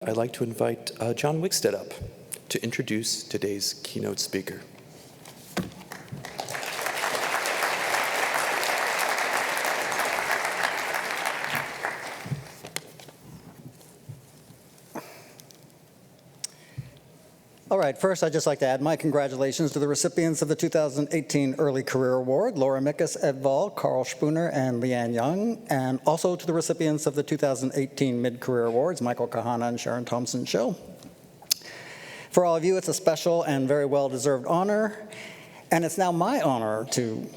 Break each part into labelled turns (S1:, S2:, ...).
S1: I'd like to invite John Wigstead up to introduce today's keynote speaker.
S2: All right, first I'd just like to add my congratulations to the recipients of the 2018 Early Career Award, Laura Mikus et al., Carl Spooner, and Leanne Young, and also to the recipients of the 2018 Mid-Career Awards, Michael Kahana and Sharon Thompson-Schill. For all of you, it's a special and very well-deserved honor, and it's now my honor to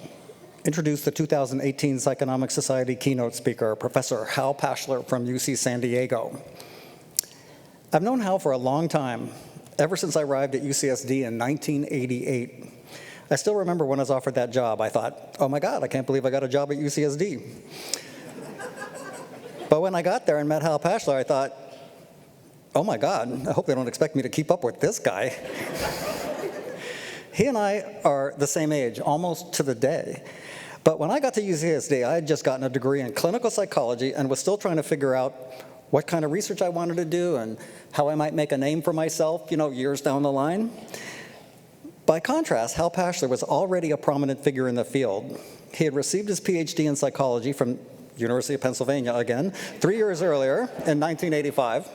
S2: introduce the 2018 Psychonomic Society keynote speaker, Professor Hal Pashler from UC San Diego. I've known Hal for a long time, ever since I arrived at UCSD in 1988. I still remember when I was offered that job, I thought, oh my God, I can't believe I got a job at UCSD. But when I got there and met Hal Pashler, I thought, oh my God, I hope they don't expect me to keep up with this guy. He and I are the same age, almost to the day. But when I got to UCSD, I had just gotten a degree in clinical psychology and was still trying to figure out what kind of research I wanted to do and how I might make a name for myself, years down the line. By contrast, Hal Pashler was already a prominent figure in the field. He had received his PhD in psychology from University of Pennsylvania, again, 3 years earlier in 1985.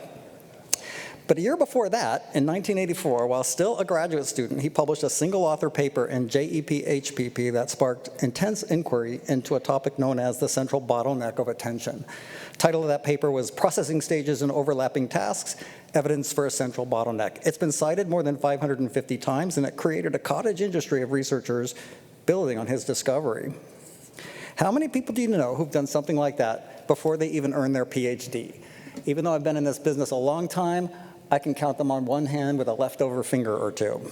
S2: But a year before that, in 1984, while still a graduate student, he published a single-author paper in JEP-HPP that sparked intense inquiry into a topic known as the central bottleneck of attention. The title of that paper was Processing Stages and Overlapping Tasks, Evidence for a Central Bottleneck. It's been cited more than 550 times, and it created a cottage industry of researchers building on his discovery. How many people do you know who've done something like that before they even earned their PhD? Even though I've been in this business a long time, I can count them on one hand with a leftover finger or two.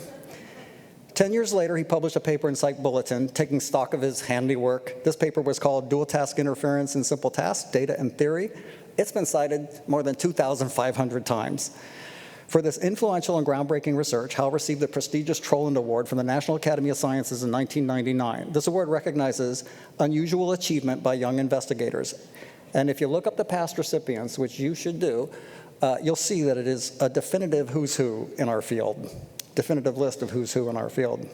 S2: 10 years later, he published a paper in Psych Bulletin taking stock of his handiwork. This paper was called Dual Task Interference in Simple Tasks, Data and Theory. It's been cited more than 2,500 times. For this influential and groundbreaking research, Hal received the prestigious Troland Award from the National Academy of Sciences in 1999. This award recognizes unusual achievement by young investigators. And if you look up the past recipients, which you should do, you'll see that it is a definitive who's who in our field, definitive list of who's who in our field.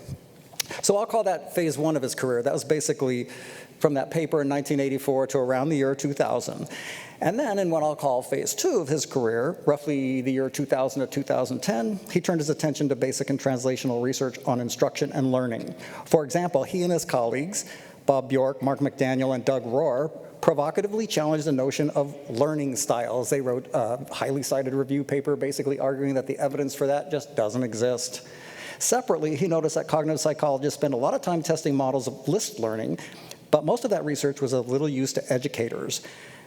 S2: So I'll call that phase one of his career. That was basically from that paper in 1984 to around the year 2000. And then in what I'll call phase two of his career, roughly the year 2000 to 2010, he turned his attention to basic and translational research on instruction and learning. For example, he and his colleagues, Bob Bjork, Mark McDaniel, and Doug Rohr, provocatively challenged the notion of learning styles. They wrote a highly cited review paper basically arguing that the evidence for that just doesn't exist. Separately, he noticed that cognitive psychologists spend a lot of time testing models of list learning, but most of that research was of little use to educators.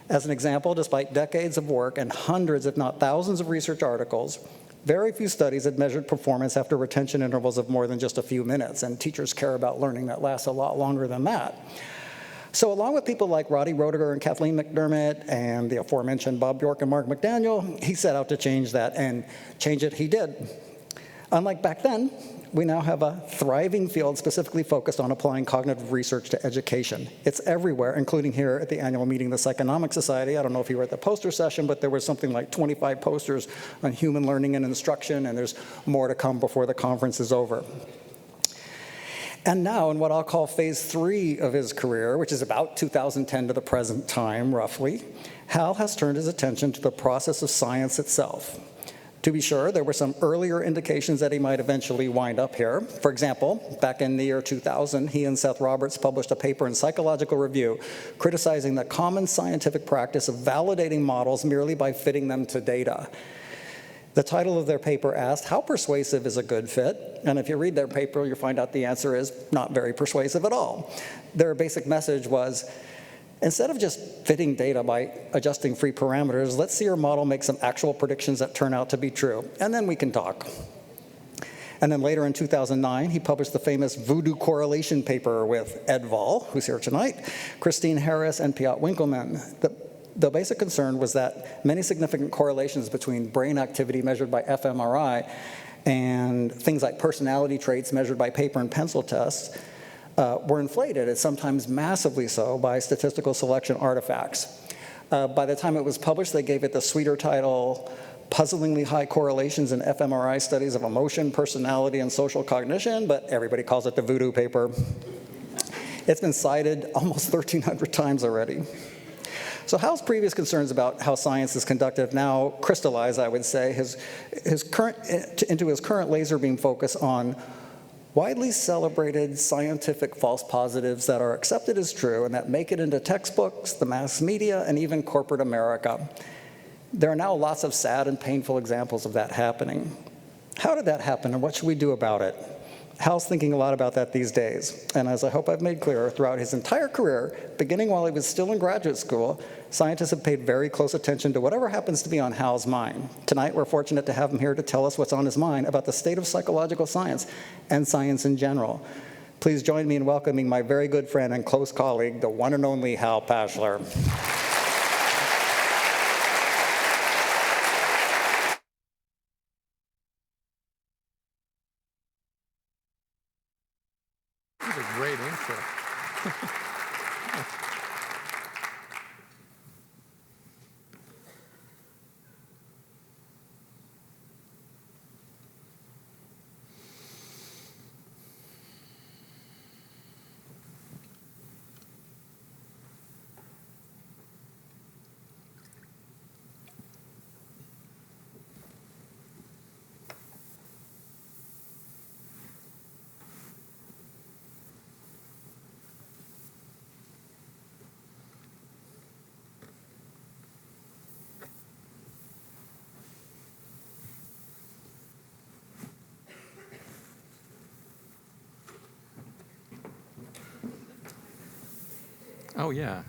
S2: As an example, despite decades of work and hundreds, if not thousands, of research articles, very few studies had measured performance after retention intervals of more than just a few minutes, and teachers care about learning that lasts a lot longer than that. So along with people like Roddy Roediger and Kathleen McDermott and the aforementioned Bob Bjork and Mark McDaniel, he set out to change that, and change it he did. Unlike back then, we now have a thriving field specifically focused on applying cognitive research to education. It's everywhere, including here at the annual meeting of the Psychonomic Society. I don't know if you were at the poster session, but there was something like 25 posters on human learning and instruction, and there's more to come before the conference is over. And now, in what I'll call phase three of his career, which is about 2010 to the present time, roughly, Hal has turned his attention to the process of science itself. To be sure, there were some earlier indications that he might eventually wind up here. For example, back in the year 2000, he and Seth Roberts published a paper in Psychological Review criticizing the common scientific practice of validating models merely by fitting them to data. The title of their paper asked, how persuasive is a good fit? And if you read their paper, you'll find out the answer is not very persuasive at all. Their basic message was, instead of just fitting data by adjusting free parameters, let's see our model make some actual predictions that turn out to be true, and then we can talk. And then later in 2009, he published the famous voodoo correlation paper with Ed Vol, who's here tonight, Christine Harris, and Piotr Winkelmann. The basic concern was that many significant correlations between brain activity measured by fMRI and things like personality traits measured by paper and pencil tests were inflated, and sometimes massively so, by statistical selection artifacts. By the time it was published, they gave it the sweeter title, puzzlingly high correlations in fMRI studies of emotion, personality, and social cognition, but everybody calls it the voodoo paper. It's been cited almost 1,300 times already. So Hal's previous concerns about how science is conducted now crystallize, I would say, into his current laser beam focus on widely celebrated scientific false positives that are accepted as true and that make it into textbooks, the mass media, and even corporate America. There are now lots of sad and painful examples of that happening. How did that happen, and what should we do about it? Hal's thinking a lot about that these days, and as I hope I've made clear, throughout his entire career, beginning while he was still in graduate school, scientists have paid very close attention to whatever happens to be on Hal's mind. Tonight, we're fortunate to have him here to tell us what's on his mind about the state of psychological science and science in general. Please join me in welcoming my very good friend and close colleague, the one and only Hal Pashler.
S3: That was a great intro. Oh, yeah,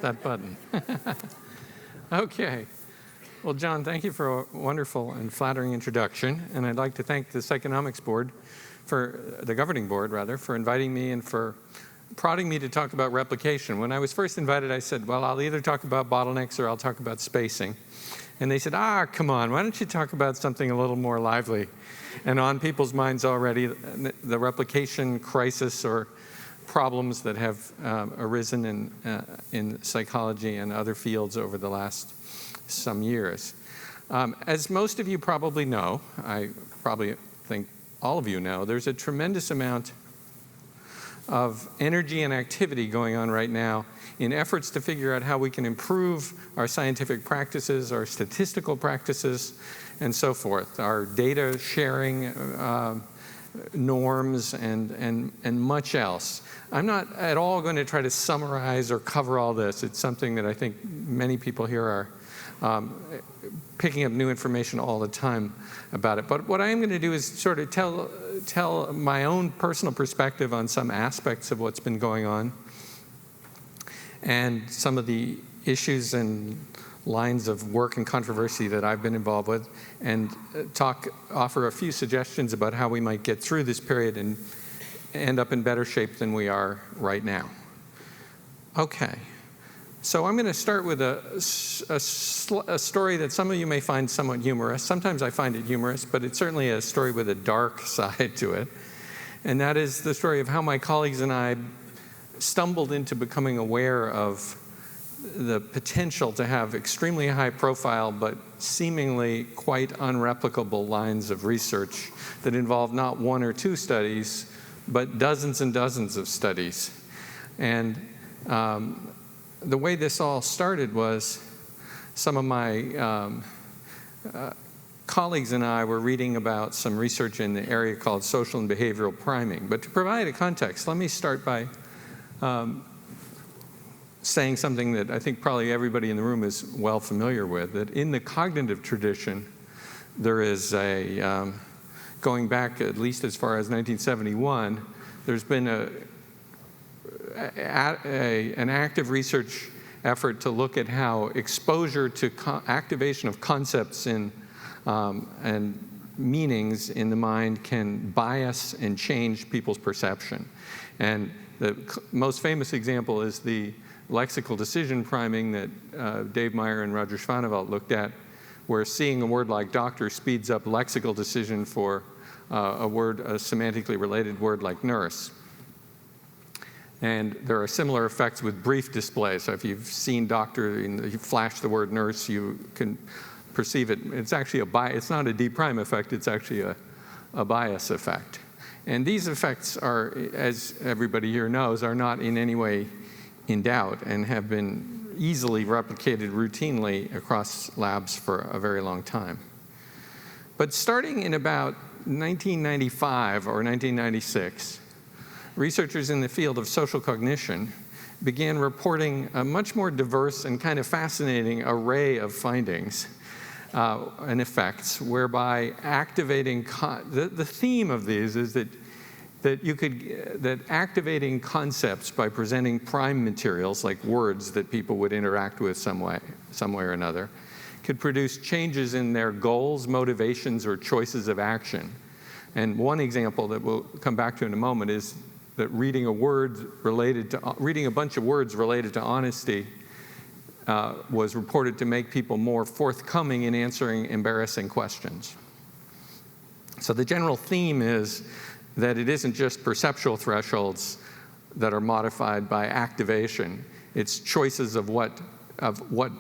S3: that button. Okay. Well, John, thank you for a wonderful and flattering introduction. And I'd like to thank the Psychonomics board, the governing board, rather, for inviting me and for prodding me to talk about replication. When I was first invited, I said, well, I'll either talk about bottlenecks or I'll talk about spacing. And they said, come on, why don't you talk about something a little more lively and on people's minds already, the replication crisis or problems that have arisen in psychology and other fields over the last some years. As most of you probably know, I probably think all of you know, there's a tremendous amount of energy and activity going on right now in efforts to figure out how we can improve our scientific practices, our statistical practices, and so forth, our data sharing norms and much else. I'm not at all going to try to summarize or cover all this. It's something that I think many people here are picking up new information all the time about it. But what I am going to do is sort of tell my own personal perspective on some aspects of what's been going on and some of the issues and lines of work and controversy that I've been involved with, and offer a few suggestions about how we might get through this period and end up in better shape than we are right now. Okay, so I'm going to start with a story that some of you may find somewhat humorous. Sometimes I find it humorous, but it's certainly a story with a dark side to it. And that is the story of how my colleagues and I stumbled into becoming aware of the potential to have extremely high profile but seemingly quite unreplicable lines of research that involve not one or two studies, but dozens and dozens of studies. And the way this all started was some of my colleagues and I were reading about some research in the area called social and behavioral priming. But to provide a context, let me start by saying something that I think probably everybody in the room is well familiar with, that in the cognitive tradition, there is a, going back at least as far as 1971, there's been an active research effort to look at how exposure to activation of concepts and meanings in the mind can bias and change people's perception. And the most famous example is the lexical decision priming that Dave Meyer and Roger Schwanevelt looked at, where seeing a word like doctor speeds up lexical decision for a semantically related word like nurse. And there are similar effects with brief display. So if you've seen doctor and you flash the word nurse, you can perceive it. It's actually it's not a D prime effect, it's actually a bias effect. And these effects are, as everybody here knows, are not in any way in doubt and have been easily replicated routinely across labs for a very long time. But starting in about 1995 or 1996, researchers in the field of social cognition began reporting a much more diverse and kind of fascinating array of findings and effects, whereby activating the theme of these is that activating concepts by presenting prime materials like words that people would interact with some way or another could produce changes in their goals, motivations, or choices of action. And one example that we'll come back to in a moment is that reading a bunch of words related to honesty was reported to make people more forthcoming in answering embarrassing questions. So the general theme is that it isn't just perceptual thresholds that are modified by activation. It's choices of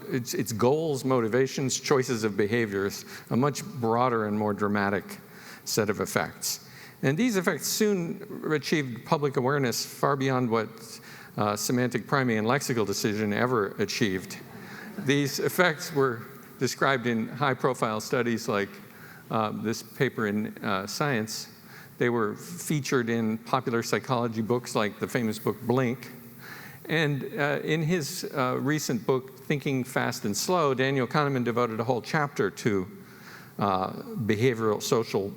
S3: it's goals, motivations, choices of behaviors, a much broader and more dramatic set of effects. And these effects soon achieved public awareness far beyond what semantic priming and lexical decision ever achieved. These effects were described in high-profile studies like this paper in Science. They were featured in popular psychology books like the famous book Blink. And in his recent book, Thinking Fast and Slow, Daniel Kahneman devoted a whole chapter to social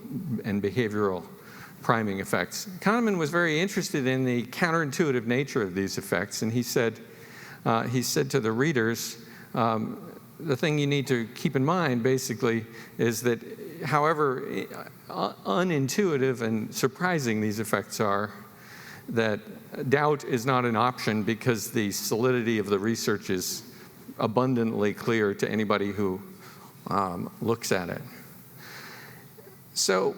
S3: and behavioral priming effects. Kahneman was very interested in the counterintuitive nature of these effects, and he said to the readers, the thing you need to keep in mind, basically, is that however unintuitive and surprising these effects are, that doubt is not an option because the solidity of the research is abundantly clear to anybody who looks at it. So,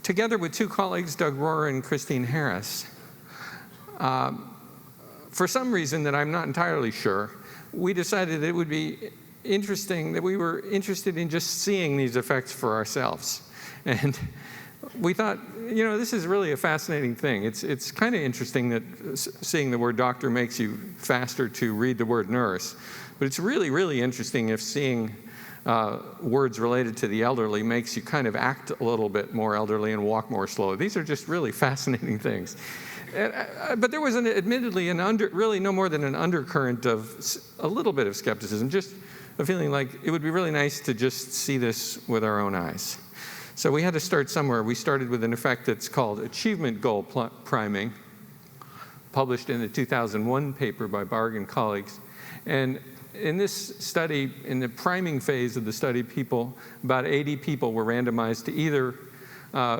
S3: together with two colleagues, Doug Rohrer and Christine Harris, for some reason that I'm not entirely sure, we decided that it would be interesting, that we were interested in just seeing these effects for ourselves. And we thought, this is really a fascinating thing. It's kind of interesting that seeing the word doctor makes you faster to read the word nurse. But it's really, really interesting if seeing words related to the elderly makes you kind of act a little bit more elderly and walk more slowly. These are just really fascinating things. But there was admittedly really no more than an undercurrent of a little bit of skepticism, just a feeling like it would be really nice to just see this with our own eyes. So we had to start somewhere. We started with an effect that's called achievement goal priming, published in the 2001 paper by Barg and colleagues. And in this study, in the priming phase of the study, about 80 people were randomized to either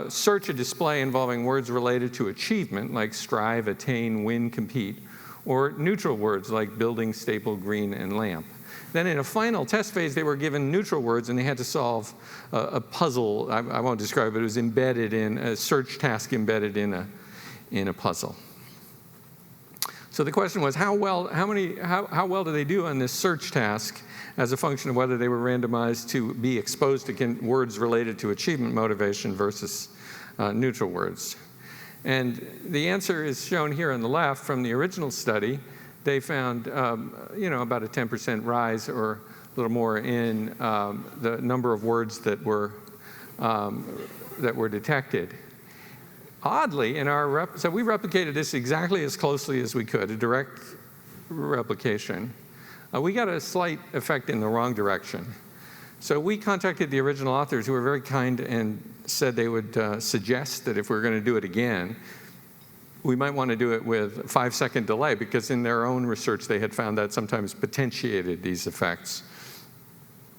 S3: search a display involving words related to achievement, like strive, attain, win, compete, or neutral words like building, staple, green, and lamp. Then in a final test phase, they were given neutral words, and they had to solve a puzzle. I won't describe it, but it was embedded in a search task embedded in a puzzle. So the question was, how well do they do on this search task as a function of whether they were randomized to be exposed to words related to achievement motivation versus neutral words? And the answer is shown here on the left from the original study. They found, about a 10% rise or a little more in the number of words that were detected. Oddly, so we replicated this exactly as closely as we could, a direct replication. We got a slight effect in the wrong direction. So we contacted the original authors, who were very kind and said they would suggest that if we were going to do it again, we might want to do it with a 5-second delay, because in their own research they had found that sometimes potentiated these effects.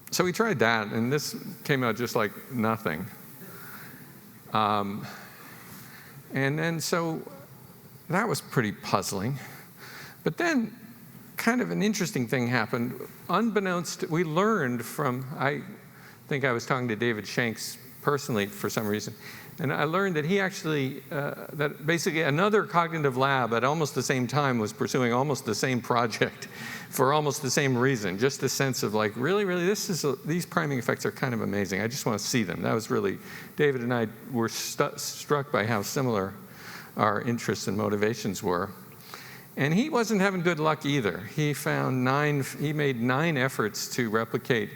S3: So we tried that, and this came out just like nothing. And then so that was pretty puzzling. But then kind of an interesting thing happened. Unbeknownst, we learned from, I think I was talking to David Shanks personally for some reason. And I learned that he actually, that basically another cognitive lab at almost the same time was pursuing almost the same project for almost the same reason. Just a sense of like, really, these priming effects are kind of amazing. I just want to see them. That was really, David and I were struck by how similar our interests and motivations were. And he wasn't having good luck either. He made 9 efforts to replicate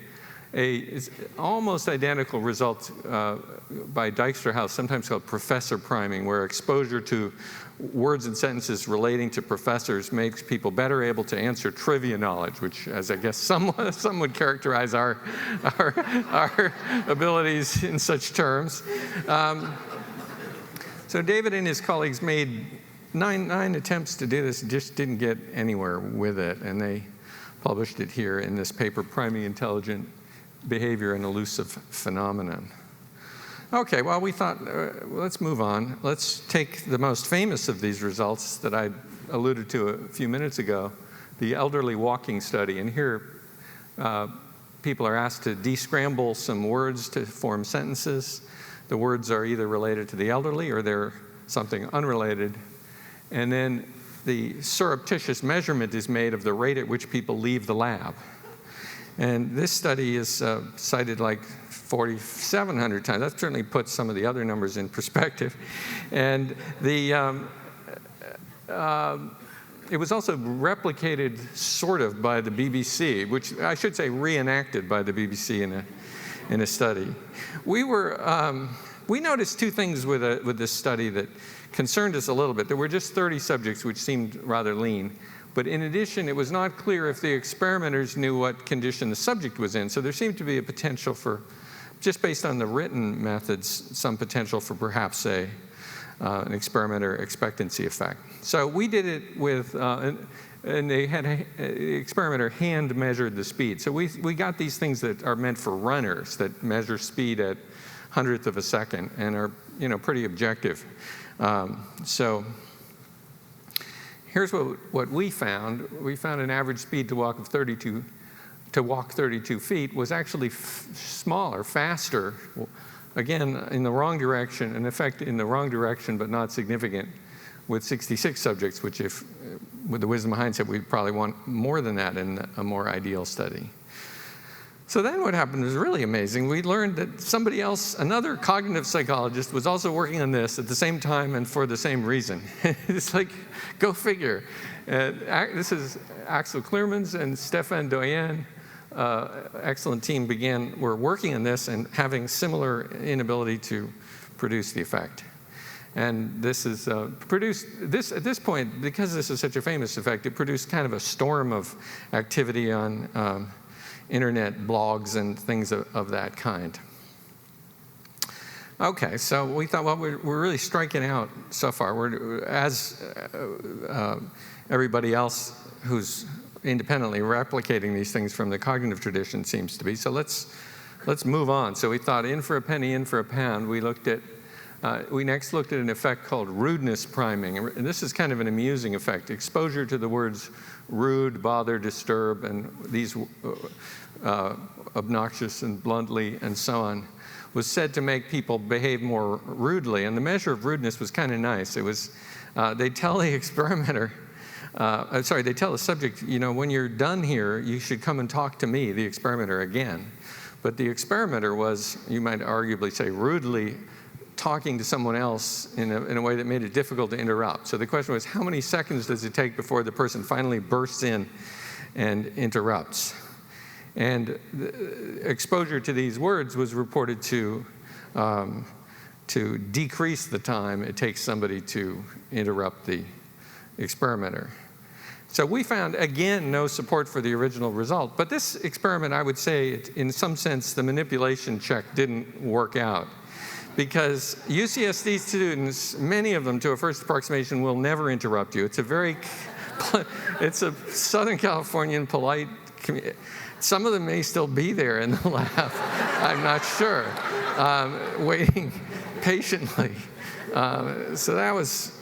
S3: a almost identical result by Dijksterhuis, sometimes called professor priming, where exposure to words and sentences relating to professors makes people better able to answer trivia knowledge, which, as I guess some would characterize our abilities in such terms. So David and his colleagues made nine attempts to do this, just didn't get anywhere with it, and they published it here in this paper, Priming Intelligent Behavior and Elusive Phenomenon. Okay, well, we thought, let's move on. Let's take the most famous of these results that I alluded to a few minutes ago, the elderly walking study. And here, people are asked to descramble some words to form sentences. The words are either related to the elderly or they're something unrelated. And then the surreptitious measurement is made of the rate at which people leave the lab. And this study is cited like 4,700 times. That certainly puts some of the other numbers in perspective. And it was also replicated sort of by the BBC, which I should say reenacted by the BBC in a study. We noticed 2 things with this study that concerned us a little bit. There were just 30 subjects, which seemed rather lean. But in addition, it was not clear if the experimenters knew what condition the subject was in. So there seemed to be a potential for, just based on the written methods, some potential for perhaps an experimenter expectancy effect. So we did it with, and they had the experimenter hand measured the speed. So we got these things that are meant for runners that measure speed at 100th of a second and are pretty objective. So here's what we found. We found an average speed to walk 32 feet was actually smaller, faster, again, in the wrong direction, an effect in the wrong direction, but not significant, with 66 subjects, which if, with the wisdom of hindsight, we'd probably want more than that in a more ideal study. So then what happened was really amazing. We learned that somebody else, another cognitive psychologist, was also working on this at the same time and for the same reason. It's like, go figure. This is Axel Clearmans and Stefan Doyen, excellent team, were working on this and having similar inability to produce the effect. And this is produced, at this point, because this is such a famous effect, it produced kind of a storm of activity on internet blogs and things of that kind. Okay, so we thought, well, we're really striking out so far. We're, as everybody else who's independently replicating these things from the cognitive tradition seems to be. So let's move on. So we thought, in for a penny, in for a pound. We next looked at an effect called rudeness priming. And this is kind of an amusing effect. Exposure to the words rude, bother, disturb, and these obnoxious and bluntly and so on, was said to make people behave more rudely. And the measure of rudeness was kind of nice. It was, they tell the experimenter, they tell the subject, when you're done here, you should come and talk to me, the experimenter, again. But the experimenter was, you might arguably say, rudely talking to someone else in a way that made it difficult to interrupt. So the question was, how many seconds does it take before the person finally bursts in and interrupts? And exposure to these words was reported to decrease the time it takes somebody to interrupt the experimenter. So we found, again, no support for the original result. But this experiment, I would say, in some sense, the manipulation check didn't work out. Because UCSD students, many of them, to a first approximation, will never interrupt you. It's a Southern Californian polite community. Some of them may still be there in the lab, I'm not sure, waiting patiently. So that was,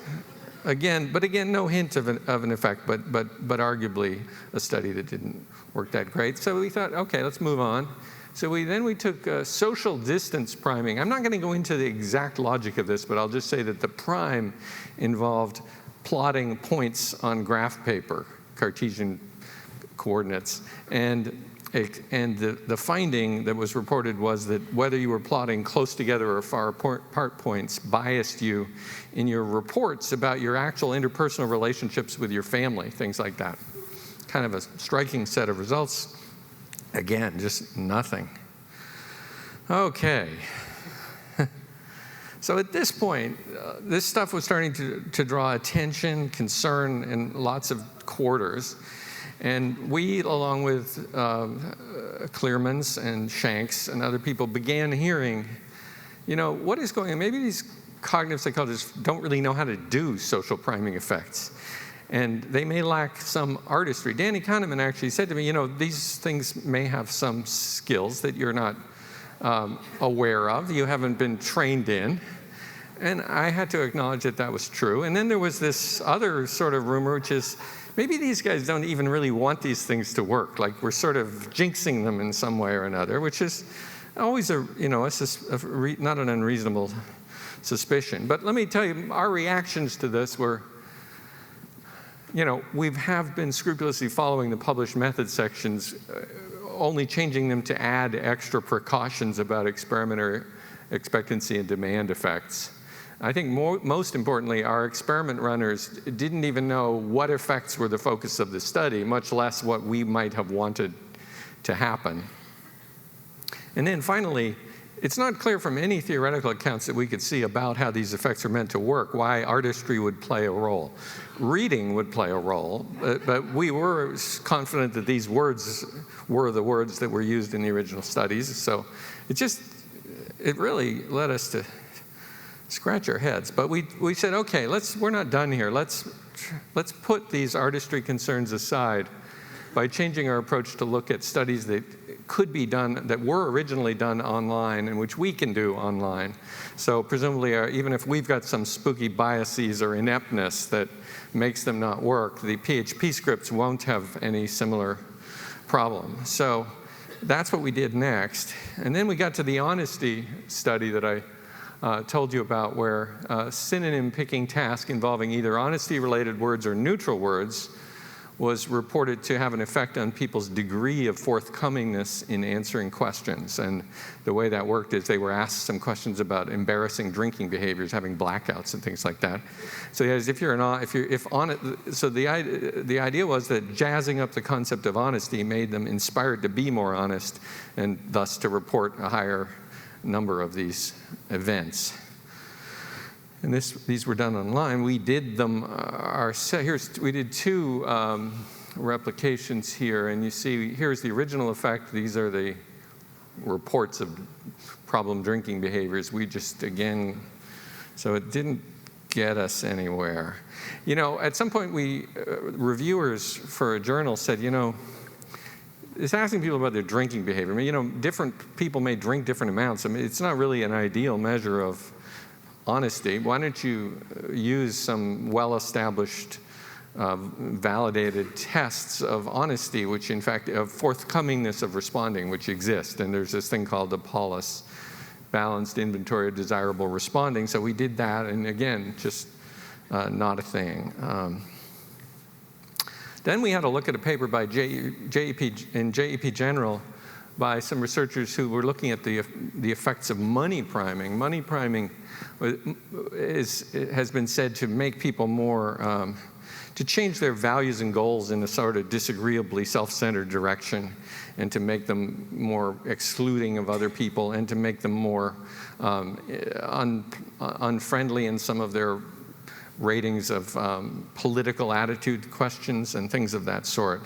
S3: again, no hint of an effect, but arguably a study that didn't work that great. So we thought, okay, let's move on. So we took social distance priming. I'm not going to go into the exact logic of this, but I'll just say that the prime involved plotting points on graph paper, Cartesian coordinates, and the finding that was reported was that whether you were plotting close together or far apart points biased you in your reports about your actual interpersonal relationships with your family, things like that. Kind of a striking set of results. Again, just nothing. Okay. So at this point, this stuff was starting to draw attention, concern, in lots of quarters. And we, along with Clearmans and Shanks and other people, began hearing, what is going on? Maybe these cognitive psychologists don't really know how to do social priming effects. And they may lack some artistry. Danny Kahneman actually said to me, these things may have some skills that you're not aware of, you haven't been trained in. And I had to acknowledge that that was true. And then there was this other sort of rumor, which is, maybe these guys don't even really want these things to work. Like we're sort of jinxing them in some way or another, which is always not an unreasonable suspicion. But let me tell you, our reactions to this were, we have been scrupulously following the published method sections, only changing them to add extra precautions about experimenter expectancy and demand effects. I think most importantly, our experiment runners didn't even know what effects were the focus of the study, much less what we might have wanted to happen. And then finally, it's not clear from any theoretical accounts that we could see about how these effects are meant to work, why artistry would play a role. Reading would play a role, but we were confident that these words were the words that were used in the original studies. So it really led us to scratch our heads. But we said, okay, we're not done here. Let's put these artistry concerns aside by changing our approach to look at studies that could be done, that were originally done online and which we can do online. So presumably, even if we've got some spooky biases or ineptness that makes them not work, the PHP scripts won't have any similar problem. So that's what we did next. And then we got to the honesty study that I told you about, where a synonym picking task involving either honesty-related words or neutral words was reported to have an effect on people's degree of forthcomingness in answering questions. And the way that worked is they were asked some questions about embarrassing drinking behaviors, having blackouts and things like that. So the idea was that jazzing up the concept of honesty made them inspired to be more honest and thus to report a higher number of these events. And these were done online. We did them we did two replications here, and you see here's the original effect. These are the reports of problem drinking behaviors. We just, again, so it didn't get us anywhere. At some point reviewers for a journal said, it's asking people about their drinking behavior. Different people may drink different amounts. It's not really an ideal measure of honesty. Why don't you use some well-established, validated tests of honesty, which in fact, of forthcomingness of responding, which exist. And there's this thing called the Paulus balanced inventory of desirable responding. So we did that, and again, just not a thing. Then we had a look at a paper by JEP General by some researchers who were looking at the effects of money priming. Money priming has been said to make people more, to change their values and goals in a sort of disagreeably self-centered direction, and to make them more excluding of other people, and to make them more unfriendly in some of their ratings of political attitude questions and things of that sort.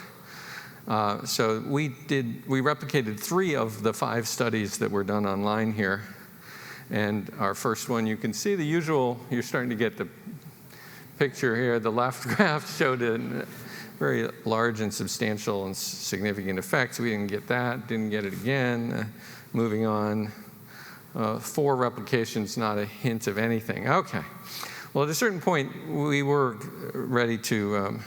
S3: So we replicated 3 of the 5 studies that were done online here. And our first one, you can see the usual, you're starting to get the picture here. The left graph showed a very large and substantial and significant effects. We didn't get that, didn't get it again. Moving on, 4 replications, not a hint of anything. Okay. Well, at a certain point, we were ready to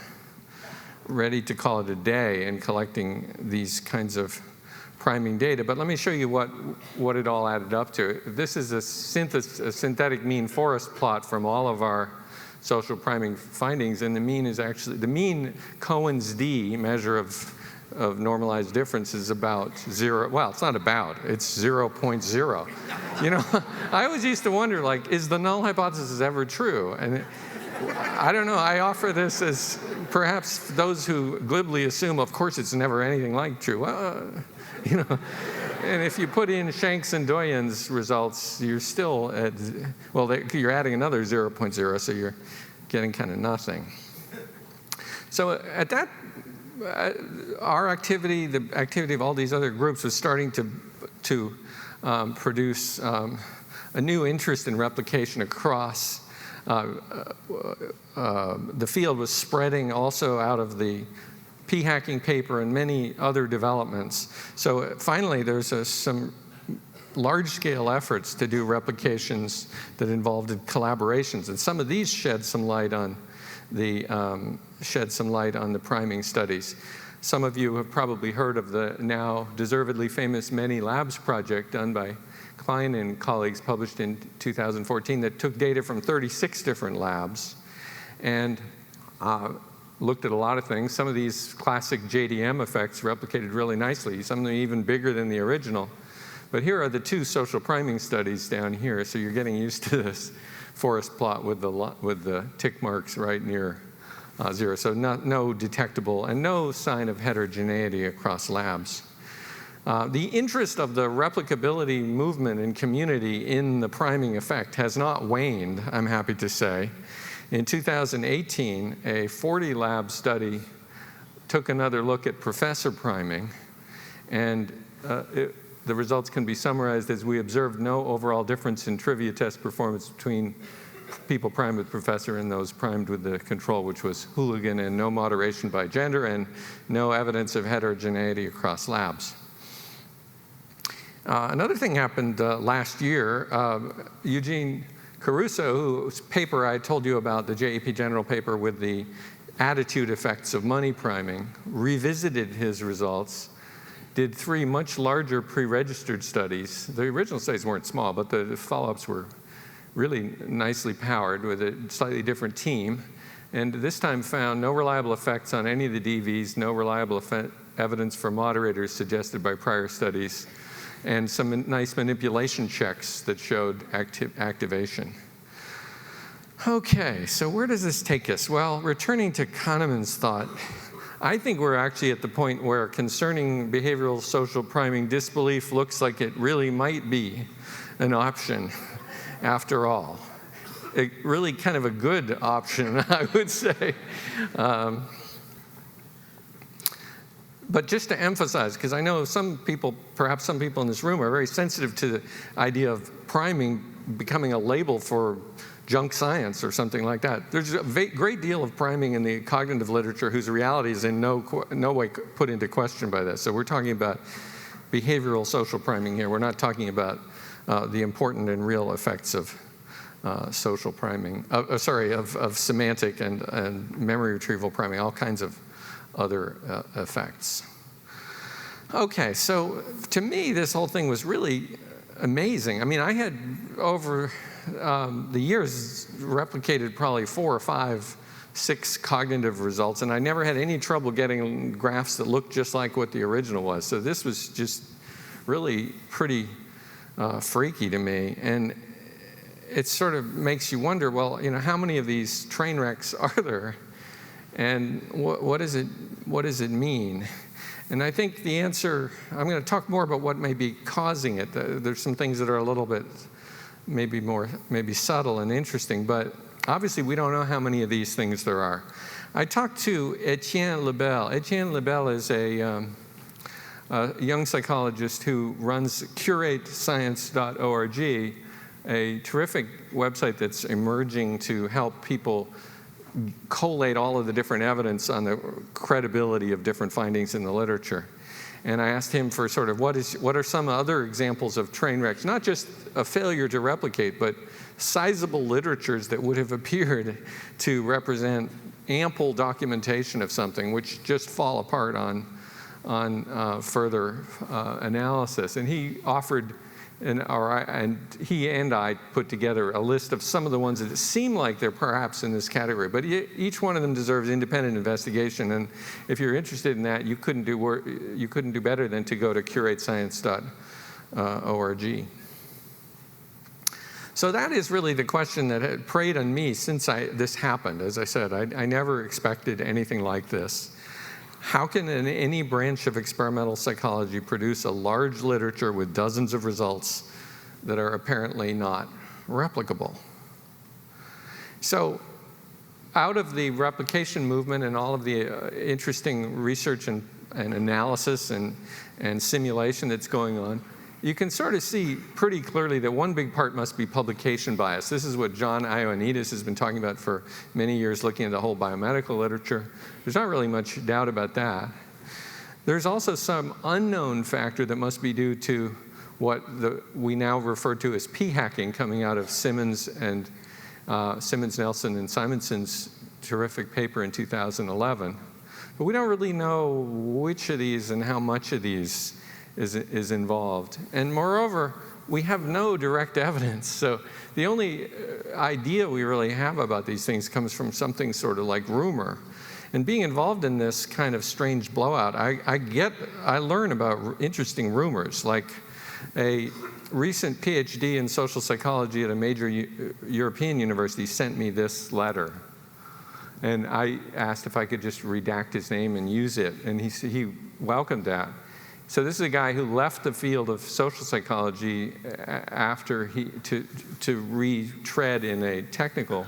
S3: call it a day in collecting these kinds of priming data. But let me show you what it all added up to. This is a synthetic mean forest plot from all of our social priming findings, and the mean is actually, the mean Cohen's d measure of normalized difference is about 0. Well, it's not about, it's 0.0. You know, I always used to wonder, like, is the null hypothesis ever true? And I don't know, I offer this as perhaps those who glibly assume, of course, it's never anything like true. Well, you know, and if you put in Shanks and Doyen's results, you're still at, well, you're adding another 0.0, so you're getting kind of nothing. So at that, our activity, the activity of all these other groups was starting to produce a new interest in replication across the field was spreading also out of the p-hacking paper and many other developments. So finally, there's some large-scale efforts to do replications that involved collaborations, and some of these shed some light on the priming studies. Some of you have probably heard of the now deservedly famous Many Labs project done by Klein and colleagues, published in 2014, that took data from 36 different labs and looked at a lot of things. Some of these classic JDM effects replicated really nicely, some of them even bigger than the original. But here are the two social priming studies down here, so you're getting used to this forest plot with the tick marks right near 0. So no detectable and no sign of heterogeneity across labs. The interest of the replicability movement and community in the priming effect has not waned, I'm happy to say. In 2018, a 40-lab study took another look at professor priming, and the results can be summarized as we observed no overall difference in trivia test performance between people primed with professor and those primed with the control, which was hooligan, and no moderation by gender, and no evidence of heterogeneity across labs. Another thing happened last year. Eugene Caruso, whose paper I told you about, the JEP General paper with the attitude effects of money priming, revisited his results, did 3 much larger pre-registered studies. The original studies weren't small, but the follow-ups were really nicely powered with a slightly different team, and this time found no reliable effects on any of the DVs, no reliable evidence for moderators suggested by prior studies, and some nice manipulation checks that showed activation. Okay, so where does this take us? Well, returning to Kahneman's thought, I think we're actually at the point where concerning behavioral social priming, disbelief looks like it really might be an option after all. Really kind of a good option, I would say. But just to emphasize, because I know some people, perhaps some people in this room, are very sensitive to the idea of priming becoming a label for junk science or something like that. There's a great deal of priming in the cognitive literature whose reality is in no way put into question by this. So we're talking about behavioral social priming here. We're not talking about the important and real effects of social priming, of semantic and memory retrieval priming, all kinds of other effects. Okay, so to me, this whole thing was really amazing. I mean, I had over the years replicated probably 4 or 5, 6 cognitive results, and I never had any trouble getting graphs that looked just like what the original was. So this was just really pretty freaky to me, and it sort of makes you wonder, well, you know, how many of these train wrecks are there? And what does it mean? And I think the answer, I'm going to talk more about what may be causing it. There's some things that are a little bit maybe subtle and interesting, but obviously we don't know how many of these things there are. I talked to Etienne Lebel. Etienne Lebel is a young psychologist who runs curatescience.org, a terrific website that's emerging to help people collate all of the different evidence on the credibility of different findings in the literature. And I asked him for sort of what are some other examples of train wrecks, not just a failure to replicate, but sizable literatures that would have appeared to represent ample documentation of something which just fall apart on on further analysis. And he offered, and he and I put together a list of some of the ones that seem like they're perhaps in this category. But each one of them deserves independent investigation. And if you're interested in that, you couldn't do better than to go to curatescience.org. So that is really the question that had preyed on me since this happened. As I said, I never expected anything like this. How can any branch of experimental psychology produce a large literature with dozens of results that are apparently not replicable? So out of the replication movement and all of the interesting research and analysis and simulation that's going on, you can sort of see pretty clearly that one big part must be publication bias. This is what John Ioannidis has been talking about for many years, looking at the whole biomedical literature. There's not really much doubt about that. There's also some unknown factor that must be due to what we now refer to as p-hacking, coming out of Simmons, Nelson, and Simonson's terrific paper in 2011. But we don't really know which of these and how much of these is involved. And moreover, we have no direct evidence. So the only idea we really have about these things comes from something sort of like rumor. And being involved in this kind of strange blowout, I learn about interesting rumors, like a recent PhD in social psychology at a major European university sent me this letter. And I asked if I could just redact his name and use it, and he welcomed that. So this is a guy who left the field of social psychology after to retread in a technical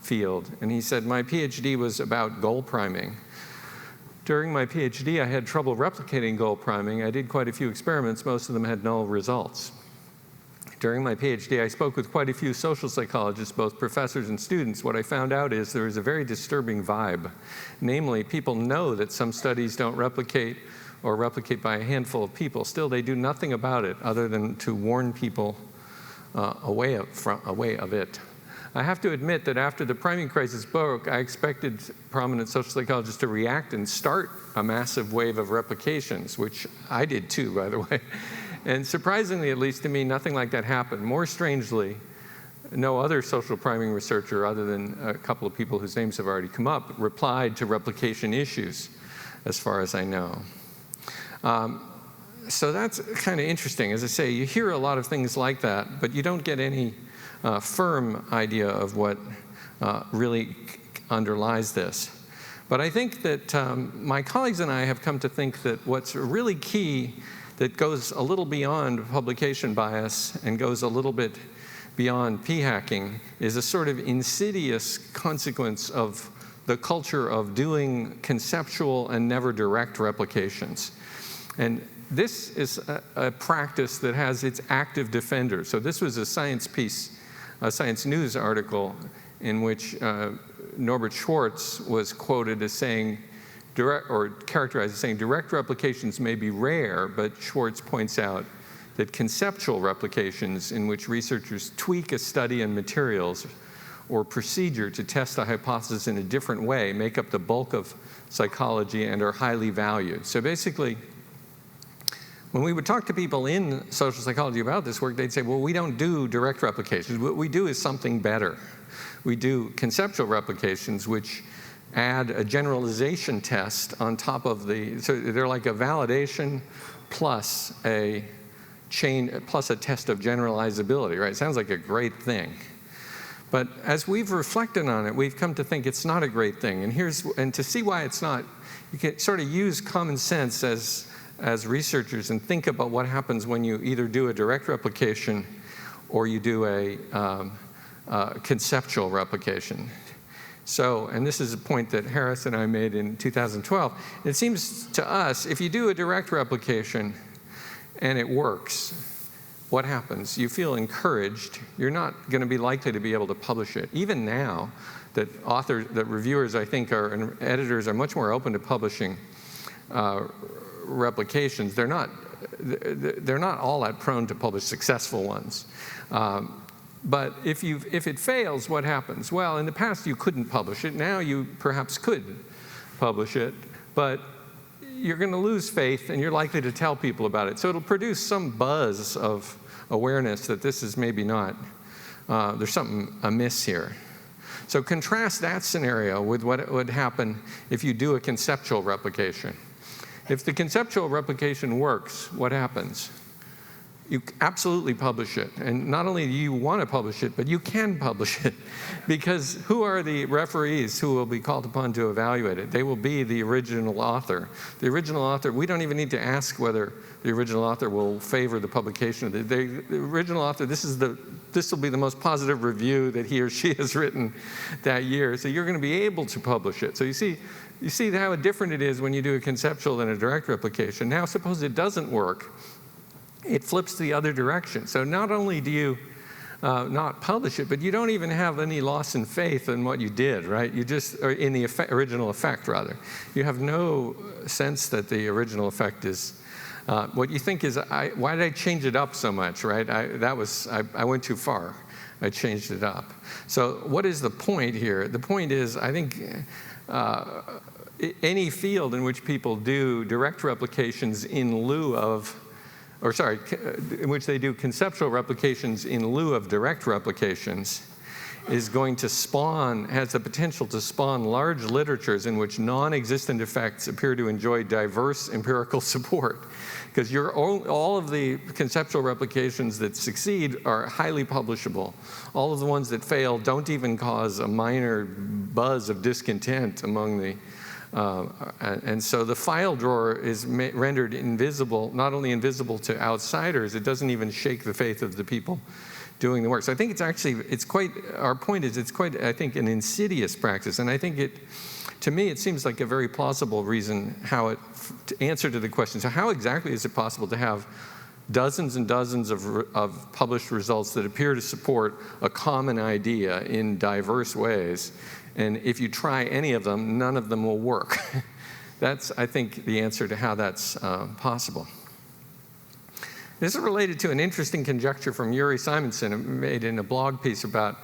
S3: field. And he said, my PhD was about goal priming. During my PhD, I had trouble replicating goal priming. I did quite a few experiments. Most of them had null results. During my PhD, I spoke with quite a few social psychologists, both professors and students. What I found out is there is a very disturbing vibe. Namely, people know that some studies don't replicate or replicate by a handful of people. Still, they do nothing about it other than to warn people away of it. I have to admit that after the priming crisis broke, I expected prominent social psychologists to react and start a massive wave of replications, which I did too, by the way. And surprisingly, at least to me, nothing like that happened. More strangely, no other social priming researcher, other than a couple of people whose names have already come up, replied to replication issues, as far as I know. So that's kind of interesting. As I say, you hear a lot of things like that, but you don't get any firm idea of what really underlies this. But I think that my colleagues and I have come to think that what's really key that goes a little beyond publication bias and goes a little bit beyond p-hacking is a sort of insidious consequence of the culture of doing conceptual and never direct replications. And this is a practice that has its active defenders. So this was a science piece, a Science News article in which Norbert Schwartz was quoted as saying, characterized as saying, direct replications may be rare, but Schwartz points out that conceptual replications in which researchers tweak a study and materials or procedure to test a hypothesis in a different way make up the bulk of psychology and are highly valued. So basically, when we would talk to people in social psychology about this work, they'd say, well, we don't do direct replications. What we do is something better. We do conceptual replications, which add a generalization test on top of so they're like a validation plus a plus a test of generalizability, right? It sounds like a great thing. But as we've reflected on it, we've come to think it's not a great thing. And to see why it's not, you can sort of use common sense as researchers and think about what happens when you either do a direct replication or you do a conceptual replication. So, and this is a point that Harris and I made in 2012, it seems to us, if you do a direct replication and it works, what happens? You feel encouraged. You're not going to be likely to be able to publish it. Even now, that reviewers, I think, and editors are much more open to publishing replications. They're not all that prone to publish successful ones. But if it fails, what happens? Well, in the past you couldn't publish it. Now you perhaps could publish it, but you're going to lose faith, and you're likely to tell people about it. So it'll produce some buzz of awareness that this is maybe not, there's something amiss here. So contrast that scenario with what would happen if you do a conceptual replication. If the conceptual replication works, what happens? You absolutely publish it. And not only do you want to publish it, but you can publish it. Because who are the referees who will be called upon to evaluate it? They will be the original author. The original author, we don't even need to ask whether the original author will favor the publication of it. The original author, this will be the most positive review that he or she has written that year. So you're going to be able to publish it. So you see how different it is when you do a conceptual than a direct replication. Now suppose it doesn't work. It flips the other direction. So not only do you not publish it, but you don't even have any loss in faith in what you did, right? You just, or in the original effect, rather. You have no sense that the original effect is, what you think is, why did I change it up so much, right? I went too far. I changed it up. So what is the point here? The point is, I think, any field in which people do direct replications in lieu of, in which they do conceptual replications in lieu of direct replications, is going to has the potential to spawn large literatures in which non-existent effects appear to enjoy diverse empirical support. Because all of the conceptual replications that succeed are highly publishable. All of the ones that fail don't even cause a minor buzz of discontent among the and so the file drawer is rendered invisible, not only invisible to outsiders, it doesn't even shake the faith of the people doing the work. So I think our point is it's quite, I think, an insidious practice. And I think to me, it seems like a very plausible reason to answer to the question, so how exactly is it possible to have dozens and dozens of published results that appear to support a common idea in diverse ways? And if you try any of them, none of them will work. That's, I think, the answer to how that's possible. This is related to an interesting conjecture from Yuri Simonson, made in a blog piece about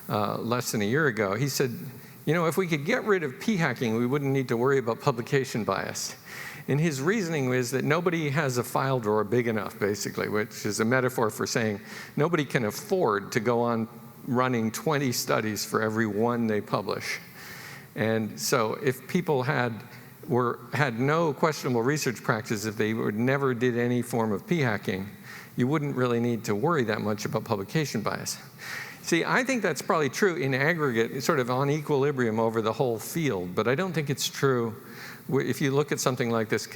S3: less than a year ago. He said, if we could get rid of p-hacking, we wouldn't need to worry about publication bias. And his reasoning is that nobody has a file drawer big enough, basically, which is a metaphor for saying nobody can afford to go on running 20 studies for every one they publish. And so if people had no questionable research practice, if they never did any form of p-hacking, you wouldn't really need to worry that much about publication bias. See, I think that's probably true in aggregate, sort of on equilibrium over the whole field, but I don't think it's true if you look at something like this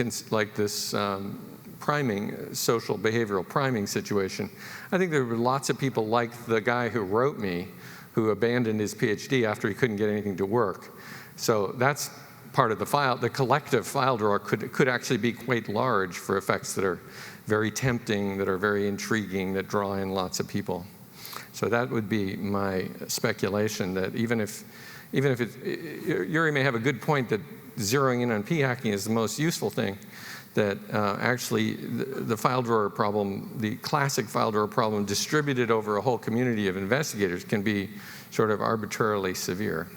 S3: priming, social behavioral priming situation. I think there were lots of people like the guy who wrote me who abandoned his PhD after he couldn't get anything to work. So that's part of the collective file drawer could actually be quite large for effects that are very tempting, that are very intriguing, that draw in lots of people. So that would be my speculation, that even if Yuri may have a good point that zeroing in on p-hacking is the most useful thing, that actually the file drawer problem, the classic file drawer problem distributed over a whole community of investigators can be sort of arbitrarily severe.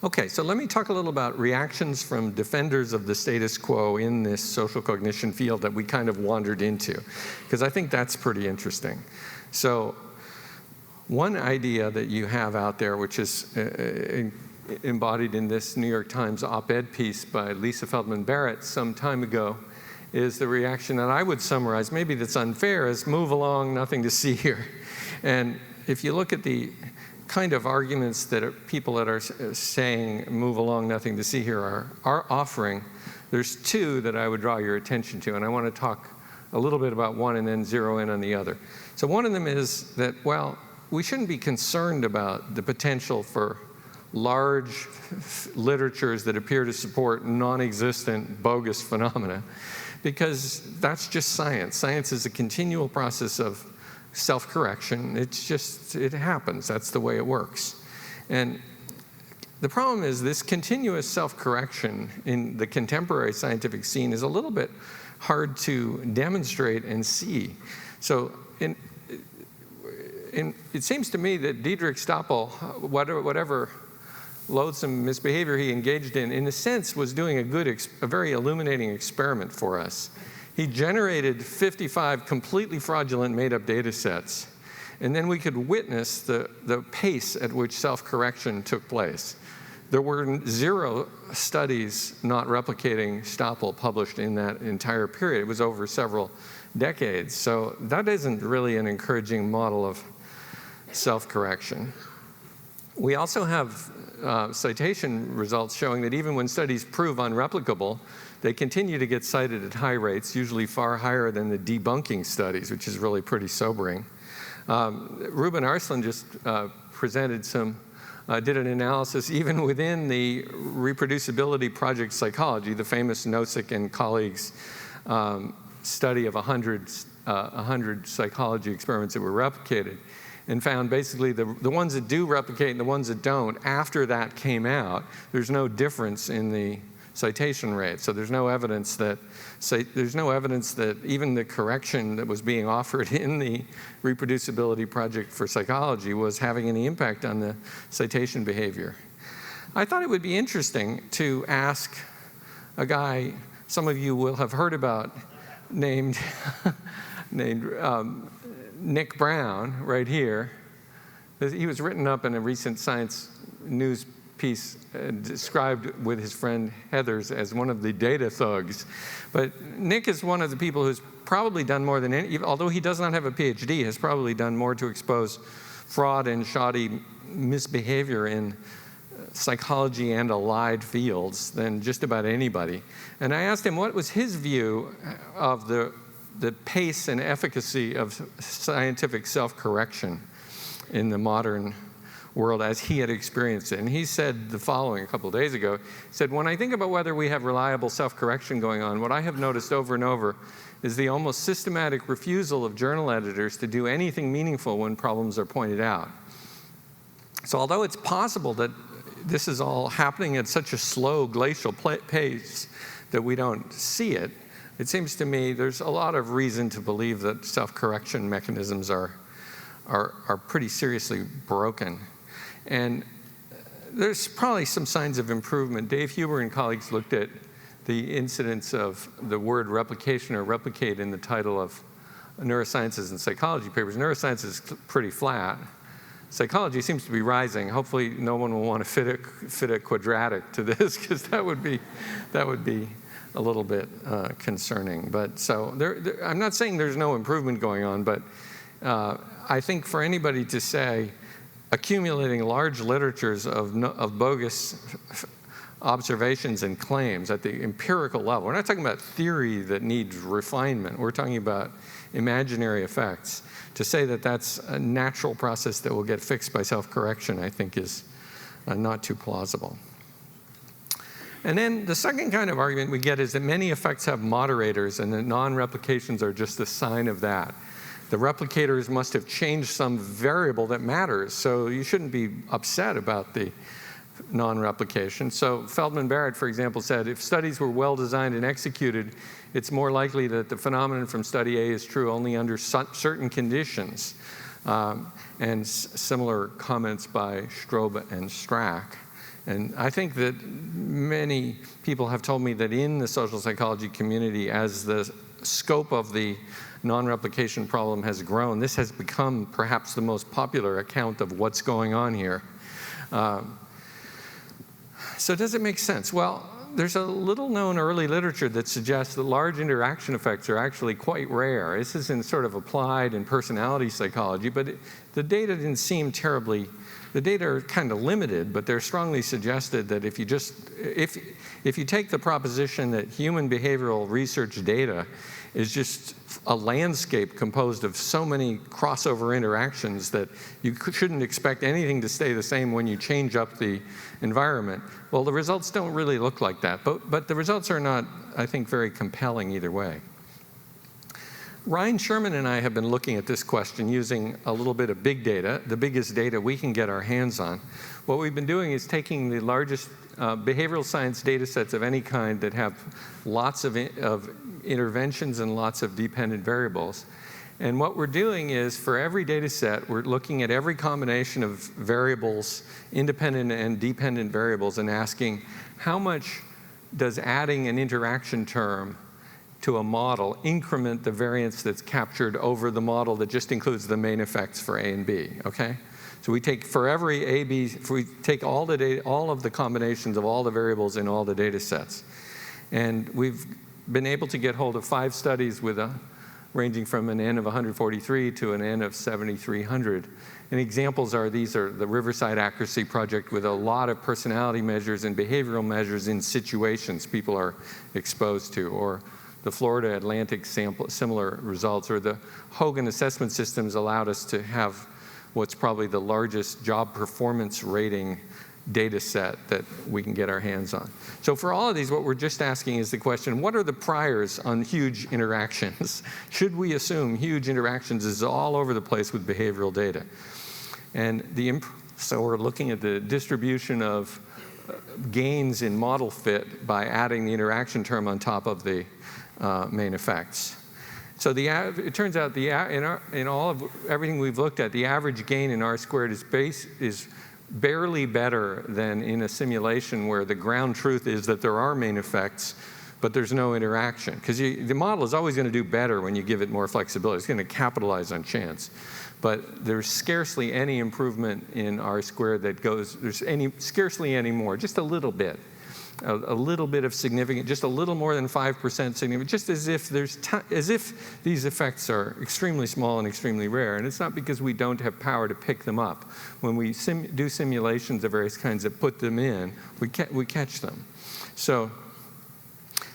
S3: Okay, so let me talk a little about reactions from defenders of the status quo in this social cognition field that we kind of wandered into, because I think that's pretty interesting. So one idea that you have out there, which is embodied in this New York Times op-ed piece by Lisa Feldman Barrett some time ago, is the reaction that I would summarize, maybe that's unfair, as move along, nothing to see here. And if you look at the kind of arguments that people that are saying move along, nothing to see here are offering, there's two that I would draw your attention to, and I want to talk a little bit about one and then zero in on the other. So one of them is that, well, we shouldn't be concerned about the potential for large literatures that appear to support non-existent bogus phenomena, because that's just science. Science is a continual process of self-correction. It happens. That's the way it works. And the problem is this continuous self-correction in the contemporary scientific scene is a little bit hard to demonstrate and see. So it seems to me that Diederik Stapel, whatever loathsome misbehavior he engaged in a sense, was doing a very illuminating experiment for us. He generated 55 completely fraudulent made-up data sets, and then we could witness the pace at which self-correction took place. There were 0 studies not replicating Stoppel published in that entire period. It was over several decades. So that isn't really an encouraging model of self-correction. We also have citation results showing that even when studies prove unreplicable, they continue to get cited at high rates, usually far higher than the debunking studies, which is really pretty sobering. Ruben Arslan just presented did an analysis even within the reproducibility project psychology, the famous Nosek and colleagues study of 100 psychology experiments that were replicated, and found basically the ones that do replicate and the ones that don't, after that came out, there's no difference in the citation rate. So there's no evidence that even the correction that was being offered in the reproducibility project for psychology was having any impact on the citation behavior. I thought it would be interesting to ask a guy some of you will have heard about named Nick Brown right here. He was written up in a recent Science News piece described with his friend Heathers as one of the data thugs. But Nick is one of the people who's probably done more than any, although he does not have a PhD, has probably done more to expose fraud and shoddy misbehavior in psychology and allied fields than just about anybody. And I asked him what was his view of the pace and efficacy of scientific self-correction in the modern world as he had experienced it. And he said the following a couple of days ago. He said, when I think about whether we have reliable self-correction going on, what I have noticed over and over is the almost systematic refusal of journal editors to do anything meaningful when problems are pointed out. So although it's possible that this is all happening at such a slow glacial pace that we don't see it, it seems to me there's a lot of reason to believe that self-correction mechanisms are pretty seriously broken. And there's probably some signs of improvement. Dave Huber and colleagues looked at the incidence of the word replication or replicate in the title of neurosciences and psychology papers. Neuroscience is pretty flat. Psychology seems to be rising. Hopefully no one will want to fit a quadratic to this, because that would be a little bit concerning. But so I'm not saying there's no improvement going on, but I think for anybody to say accumulating large literatures of bogus observations and claims at the empirical level, we're not talking about theory that needs refinement, we're talking about imaginary effects. To say that that's a natural process that will get fixed by self-correction, I think is not too plausible. And then the second kind of argument we get is that many effects have moderators and that non-replications are just a sign of that. The replicators must have changed some variable that matters, so you shouldn't be upset about the non-replication. So Feldman Barrett, for example, said if studies were well designed and executed, it's more likely that the phenomenon from study A is true only under certain conditions. And similar comments by Strobe and Strack. And I think that many people have told me that in the social psychology community, as the scope of the non-replication problem has grown, this has become perhaps the most popular account of what's going on here. So does it make sense? Well, there's a little-known early literature that suggests that large interaction effects are actually quite rare. This is in sort of applied and personality psychology, but the data didn't seem terribly. The data are kind of limited, but they're strongly suggested that if you take the proposition that human behavioral research data is just a landscape composed of so many crossover interactions that you shouldn't expect anything to stay the same when you change up the environment. Well, the results don't really look like that, but the results are not, I think, very compelling either way. Ryan Sherman and I have been looking at this question using a little bit of big data, the biggest data we can get our hands on. What we've been doing is taking the largest behavioral science data sets of any kind that have lots of interventions and lots of dependent variables, And what we're doing is, for every data set, we're looking at every combination of variables, independent and dependent variables, and asking how much does adding an interaction term to a model increment the variance that's captured over the model that just includes the main effects for A and B, okay? So we take, for every A, B, if we take all the data, all of the combinations of all the variables in all the data sets. And we've been able to get hold of 5 studies with ranging from an N of 143 to an N of 7,300. And examples are, these are the Riverside Accuracy Project with a lot of personality measures and behavioral measures in situations people are exposed to, or the Florida Atlantic sample, similar results, or the Hogan assessment systems allowed us to have what's probably the largest job performance rating data set that we can get our hands on. So for all of these, what we're just asking is the question, what are the priors on huge interactions? Should we assume huge interactions is all over the place with behavioral data? And so we're looking at the distribution of gains in model fit by adding the interaction term on top of the main effects. So it turns out in all of everything we've looked at, the average gain in R squared is barely better than in a simulation where the ground truth is that there are main effects, but there's no interaction. Because the model is always going to do better when you give it more flexibility. It's going to capitalize on chance. But there's scarcely any improvement in R squared that goes, scarcely any more, just a little bit. A little bit of significant, just a little more than 5% significant, just as if these effects are extremely small and extremely rare. And it's not because we don't have power to pick them up. When we do simulations of various kinds that put them in, we catch them. So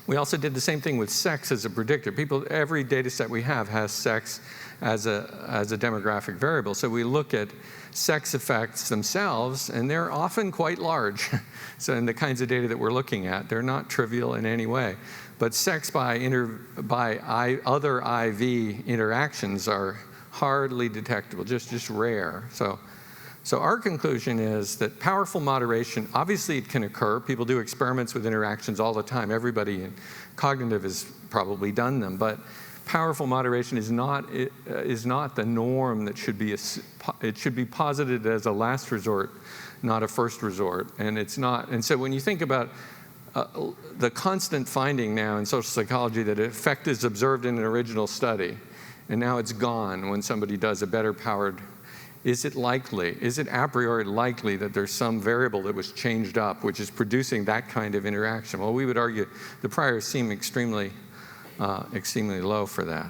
S3: we also did the same thing with sex as a predictor. Every data set we have has sex as a demographic variable. So we look at sex effects themselves, and they're often quite large. So in the kinds of data that we're looking at, they're not trivial in any way. But sex by other IV interactions are hardly detectable, just rare. So our conclusion is that powerful moderation, obviously it can occur. People do experiments with interactions all the time. Everybody in cognitive has probably done them. But powerful moderation is not the norm that should be, it should be posited as a last resort, not a first resort. And it's not, and so when you think about the constant finding now in social psychology that effect is observed in an original study, and now it's gone when somebody does a better powered, is it a priori likely that there's some variable that was changed up which is producing that kind of interaction? Well, we would argue the priors seem extremely low for that.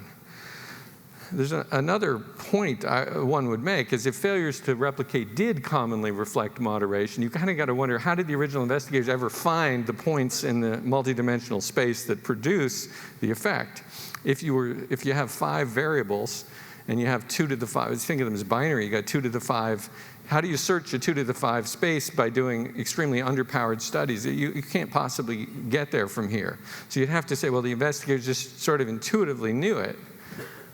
S3: There's another point one would make is if failures to replicate did commonly reflect moderation, you kind of got to wonder, how did the original investigators ever find the points in the multidimensional space that produce the effect? If you have 5 variables and you have 2 to the 5, think of them as binary, you got 2 to the 5. How do you search a 2 to the 5 space by doing extremely underpowered studies? You can't possibly get there from here. So you'd have to say, well, the investigators just sort of intuitively knew it.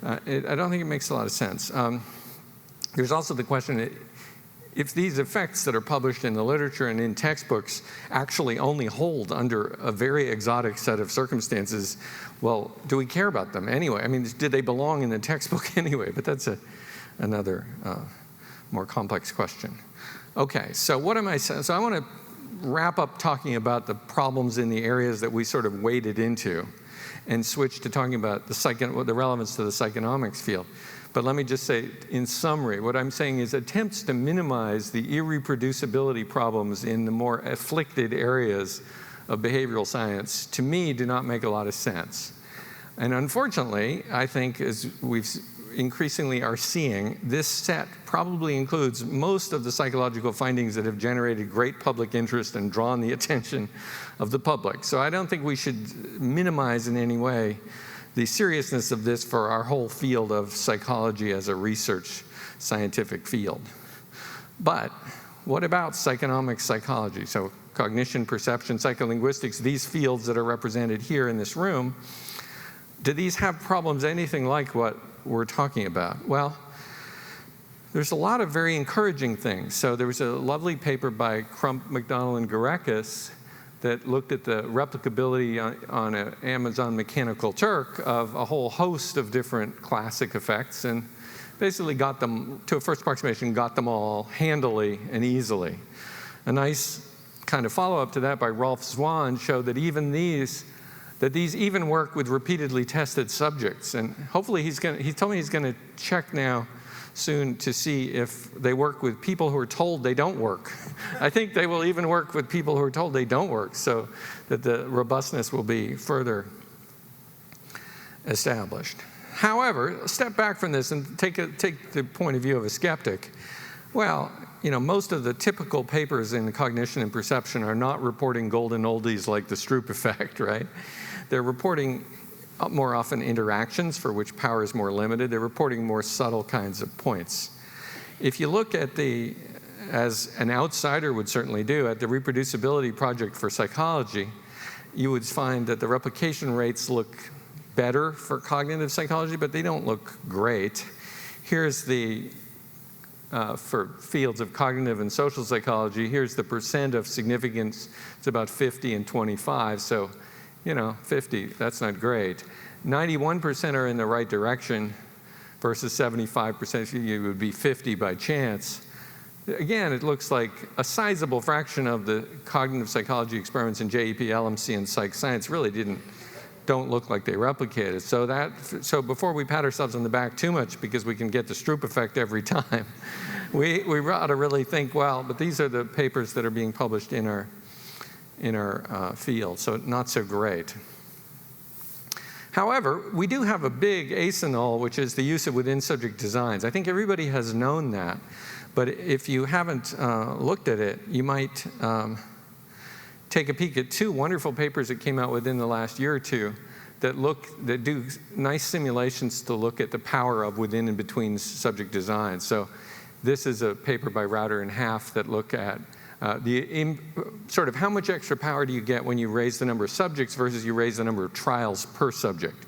S3: I don't think it makes a lot of sense. There's also the question, if these effects that are published in the literature and in textbooks actually only hold under a very exotic set of circumstances, well, do we care about them anyway? I mean, did they belong in the textbook anyway? But that's another more complex question. Okay, so what am I saying? So I want to wrap up talking about the problems in the areas that we sort of waded into and switch to talking about the relevance to the psychonomics field. But let me just say, in summary, what I'm saying is attempts to minimize the irreproducibility problems in the more afflicted areas of behavioral science, to me, do not make a lot of sense. And unfortunately, I think, as we've increasingly are seeing, this set probably includes most of the psychological findings that have generated great public interest and drawn the attention of the public. So I don't think we should minimize in any way the seriousness of this for our whole field of psychology as a research scientific field. But what about psychonomic psychology? So cognition, perception, psycholinguistics, these fields that are represented here in this room, do these have problems anything like what we're talking about? Well, there's a lot of very encouraging things. So there was a lovely paper by Crump, McDonald, and Garekis that looked at the replicability on an Amazon Mechanical Turk of a whole host of different classic effects, and basically got them, to a first approximation, got them all handily and easily. A nice kind of follow-up to that by Rolf Swan showed that these even work with repeatedly tested subjects. And hopefully he told me he's going to check now soon to see if they work with people who are told they don't work. I think they will even work with people who are told they don't work, so that the robustness will be further established. However, step back from this and take the point of view of a skeptic. Well, most of the typical papers in cognition and perception are not reporting golden oldies like the Stroop effect, right? They're reporting more often interactions for which power is more limited. They're reporting more subtle kinds of points. If you look at as an outsider would certainly do, at the Reproducibility Project for Psychology, you would find that the replication rates look better for cognitive psychology, but they don't look great. Here's for fields of cognitive and social psychology, here's the percent of significance. It's about 50 and 25, so 50, that's not great. 91% are in the right direction versus 75%, you would be 50 by chance. Again, it looks like a sizable fraction of the cognitive psychology experiments in JEP, LMC, and psych science really don't look like they replicated. So before we pat ourselves on the back too much because we can get the Stroop effect every time, we ought to really think, well, but these are the papers that are being published in our field, so not so great. However, we do have a big ace in all, which is the use of within-subject designs. I think everybody has known that, but if you haven't looked at it, you might take a peek at two wonderful papers that came out within the last year or two that do nice simulations to look at the power of within and between subject design. So this is a paper by Router and Half that look at sort of how much extra power do you get when you raise the number of subjects versus you raise the number of trials per subject.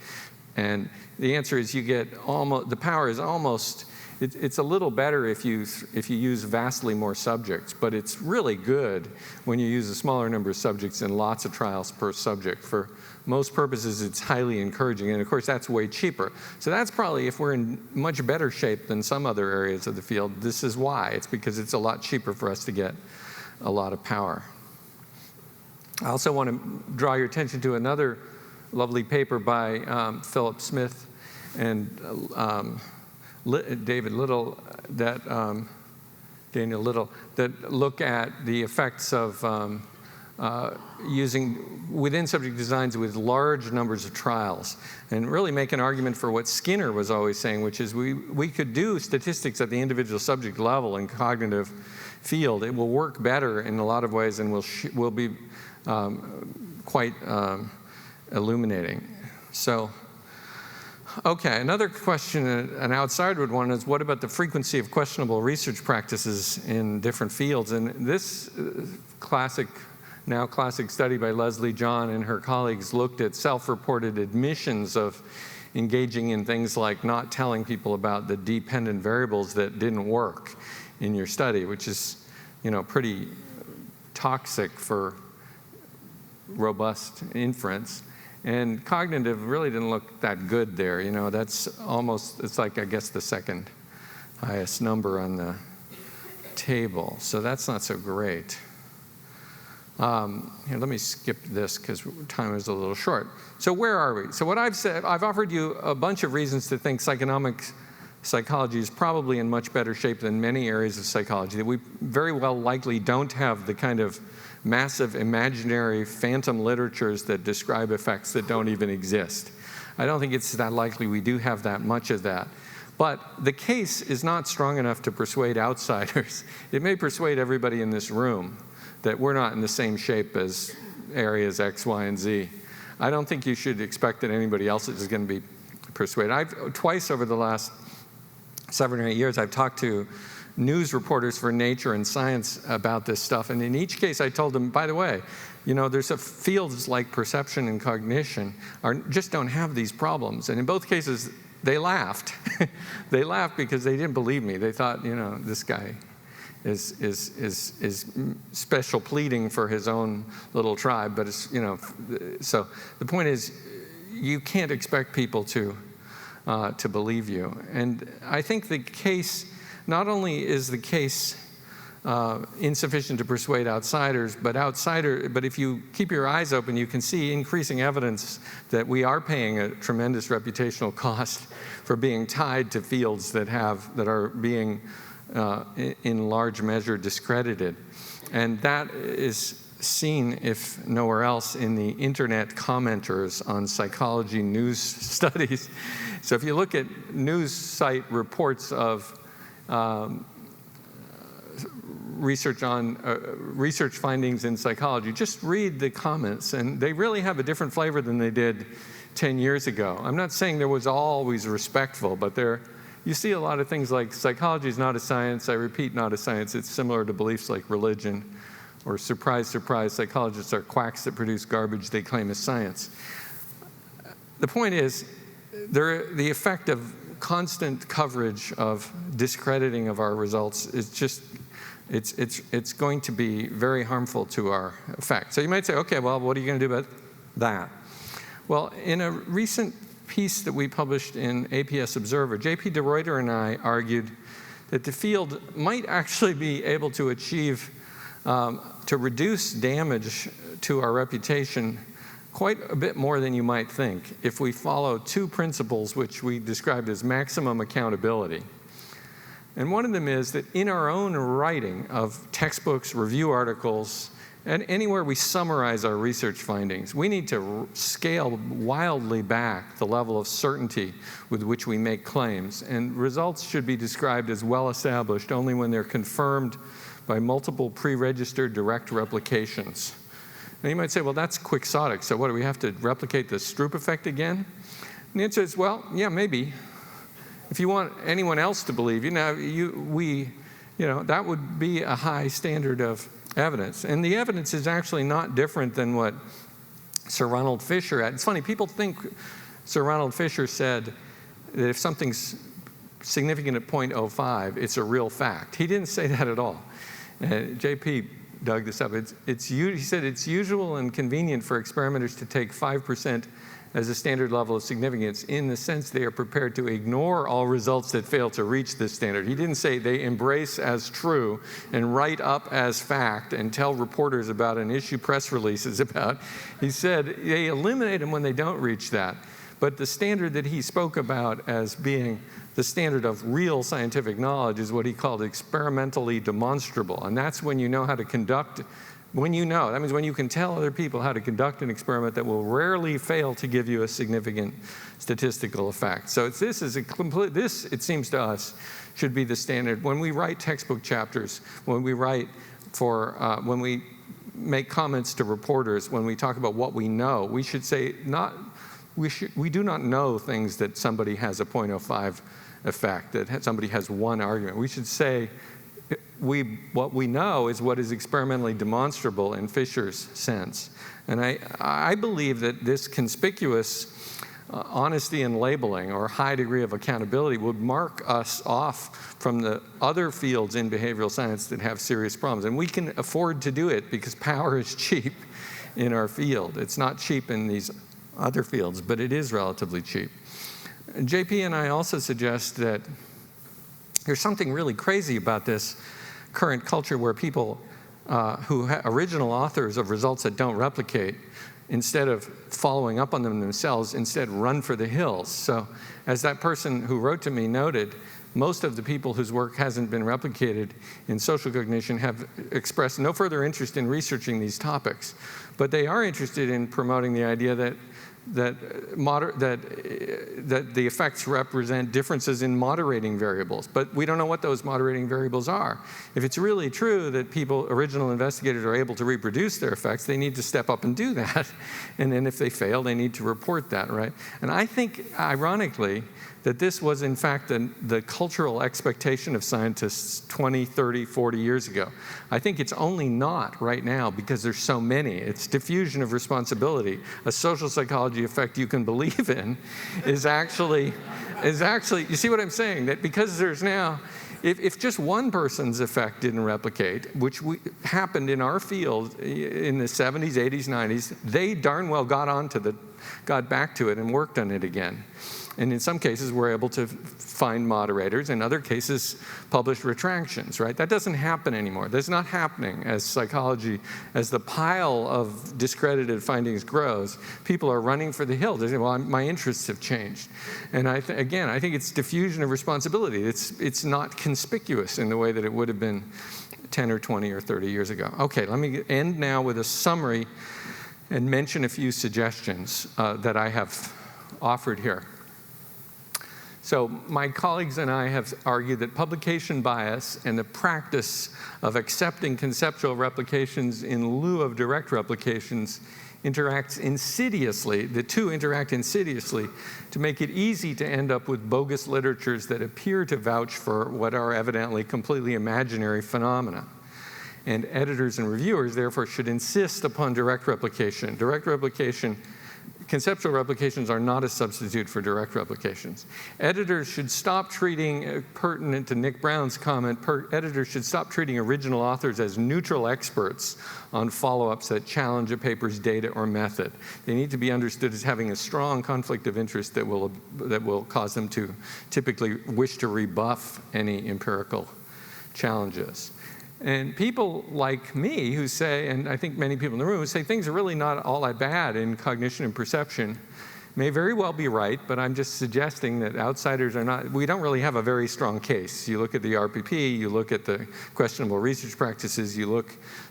S3: And the answer is the power is almost, it's a little better if you use vastly more subjects, but it's really good when you use a smaller number of subjects and lots of trials per subject. For most purposes, it's highly encouraging, and of course, that's way cheaper. So that's probably, if we're in much better shape than some other areas of the field, this is why. It's because it's a lot cheaper for us to get a lot of power. I also want to draw your attention to another lovely paper by Philip Smith and David Little, Daniel Little, that look at the effects of using within-subject designs with large numbers of trials, and really make an argument for what Skinner was always saying, which is we could do statistics at the individual subject level in cognitive field. It will work better in a lot of ways and will be quite illuminating. So, okay, another question an outsider would want is, what about the frequency of questionable research practices in different fields? And this now classic study by Leslie John and her colleagues looked at self-reported admissions of engaging in things like not telling people about the dependent variables that didn't work in your study, which is, pretty toxic for robust inference. And cognitive really didn't look that good there. It's like, I guess, the second highest number on the table. So that's not so great. Here, let me skip this because time is a little short. So where are we? So what I've said, I've offered you a bunch of reasons to think psychonomic psychology is probably in much better shape than many areas of psychology, that we very well likely don't have the kind of massive imaginary phantom literatures that describe effects that don't even exist. I don't think it's that likely we do have that much of that. But the case is not strong enough to persuade outsiders. It may persuade everybody in this room that we're not in the same shape as areas X, Y, and Z. I don't think you should expect that anybody else is going to be persuaded. Twice over the last 7 or 8 years, I've talked to news reporters for Nature and Science about this stuff, and in each case I told them, by the way, there's fields like perception and cognition just don't have these problems. And in both cases, they laughed. They laughed because they didn't believe me. They thought, this guy special pleading for his own little tribe, but it's, so the point is, you can't expect people to believe you. And I think the case, not only is the case insufficient to persuade outsiders, but if you keep your eyes open, you can see increasing evidence that we are paying a tremendous reputational cost for being tied to fields that are being in large measure discredited. And that is seen, if nowhere else, in the internet commenters on psychology news studies. So if you look at news site reports of research findings in psychology, just read the comments, and they really have a different flavor than they did 10 years ago. I'm not saying there was always respectful, but you see a lot of things like psychology is not a science. I repeat, not a science. It's similar to beliefs like religion, or surprise, surprise, psychologists are quacks that produce garbage they claim is science. The point is, the effect of constant coverage of discrediting of our results is just, it's going to be very harmful to our effect. So you might say, okay, well, what are you going to do about that? Well, in a recent piece that we published in APS Observer, J.P. de Ruyter and I argued that the field might actually be able to achieve, to reduce damage to our reputation quite a bit more than you might think if we follow two principles which we described as maximum accountability. And one of them is that in our own writing of textbooks, review articles, and anywhere we summarize our research findings, we need to scale wildly back the level of certainty with which we make claims. And results should be described as well established only when they're confirmed by multiple pre-registered direct replications. Now you might say, well, that's quixotic. So what, do we have to replicate the Stroop effect again? And the answer is, well, yeah, maybe. If you want anyone else to believe you, that would be a high standard of evidence. And the evidence is actually not different than what Sir Ronald Fisher had. It's funny, people think Sir Ronald Fisher said that if something's significant at 0.05, it's a real fact. He didn't say that at all. JP dug this up. He said it's usual and convenient for experimenters to take 5% as a standard level of significance in the sense they are prepared to ignore all results that fail to reach this standard. He didn't say they embrace as true and write up as fact and tell reporters about and issue press releases about. He said they eliminate them when they don't reach that. But the standard that he spoke about as being the standard of real scientific knowledge is what he called experimentally demonstrable. And that's when you know how to conduct. That means when you can tell other people how to conduct an experiment that will rarely fail to give you a significant statistical effect. So this, it seems to us, should be the standard. When we write textbook chapters, when we make comments to reporters, when we talk about what we know, we should say we do not know things that somebody has a 0.05 effect, that somebody has one argument. We should say, what we know is what is experimentally demonstrable in Fisher's sense. And I believe that this conspicuous honesty in labeling or high degree of accountability would mark us off from the other fields in behavioral science that have serious problems. And we can afford to do it because power is cheap in our field. It's not cheap in these other fields, but it is relatively cheap. And JP and I also suggest that there's something really crazy about this current culture where people original authors of results that don't replicate, instead of following up on them themselves, instead run for the hills. So as that person who wrote to me noted, most of the people whose work hasn't been replicated in social cognition have expressed no further interest in researching these topics. But they are interested in promoting the idea that the effects represent differences in moderating variables, but we don't know what those moderating variables are. If it's really true that original investigators are able to reproduce their effects, they need to step up and do that. And then if they fail, they need to report that, right? And I think, ironically, that this was, in fact, the cultural expectation of scientists 20, 30, 40 years ago. I think it's only not right now because there's so many. It's diffusion of responsibility. A social psychology effect you can believe in is actually, you see what I'm saying? That because there's now, if just one person's effect didn't replicate, which happened in our field in the 70s, 80s, 90s, they darn well got back to it and worked on it again. And in some cases, we're able to find moderators. In other cases, publish retractions, right? That doesn't happen anymore. That's not happening as psychology, as the pile of discredited findings grows. People are running for the hills. They say, well, my interests have changed. And again, I think it's diffusion of responsibility. It's not conspicuous in the way that it would have been 10 or 20 or 30 years ago. Okay, let me end now with a summary and mention a few suggestions that I have offered here. So my colleagues and I have argued that publication bias and the practice of accepting conceptual replications in lieu of direct replications interacts insidiously, the two interact insidiously to make it easy to end up with bogus literatures that appear to vouch for what are evidently completely imaginary phenomena. And editors and reviewers, therefore, should insist upon direct replication. Conceptual replications are not a substitute for direct replications. Editors should stop treating, pertinent to Nick Brown's comment, editors should stop treating original authors as neutral experts on follow-ups that challenge a paper's data or method. They need to be understood as having a strong conflict of interest that will cause them to typically wish to rebuff any empirical challenges. And people like me who say, and I think many people in the room, who say things are really not all that bad in cognition and perception, may very well be right, but I'm just suggesting that outsiders are not, we don't really have a very strong case. You look at the RPP, you look at the questionable research practices,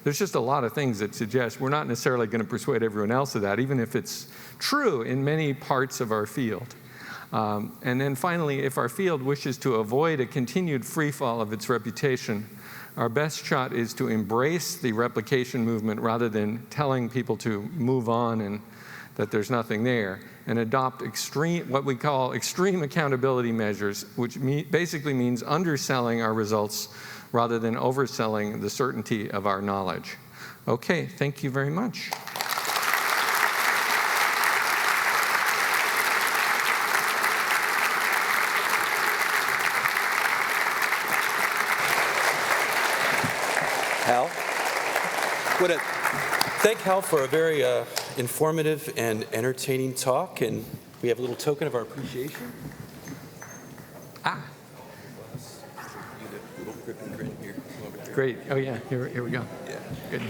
S3: there's just a lot of things that suggest we're not necessarily going to persuade everyone else of that, even if it's true in many parts of our field. And then finally, if our field wishes to avoid a continued free fall of its reputation, our best shot is to embrace the replication movement rather than telling people to move on and that there's nothing there, and adopt what we call extreme accountability measures, which basically means underselling our results rather than overselling the certainty of our knowledge. Okay, thank you very much.
S1: Hal? Thank Hal for a very informative and entertaining talk, and we have a little token of our appreciation. Great. Oh yeah, here we go. Yeah. Good.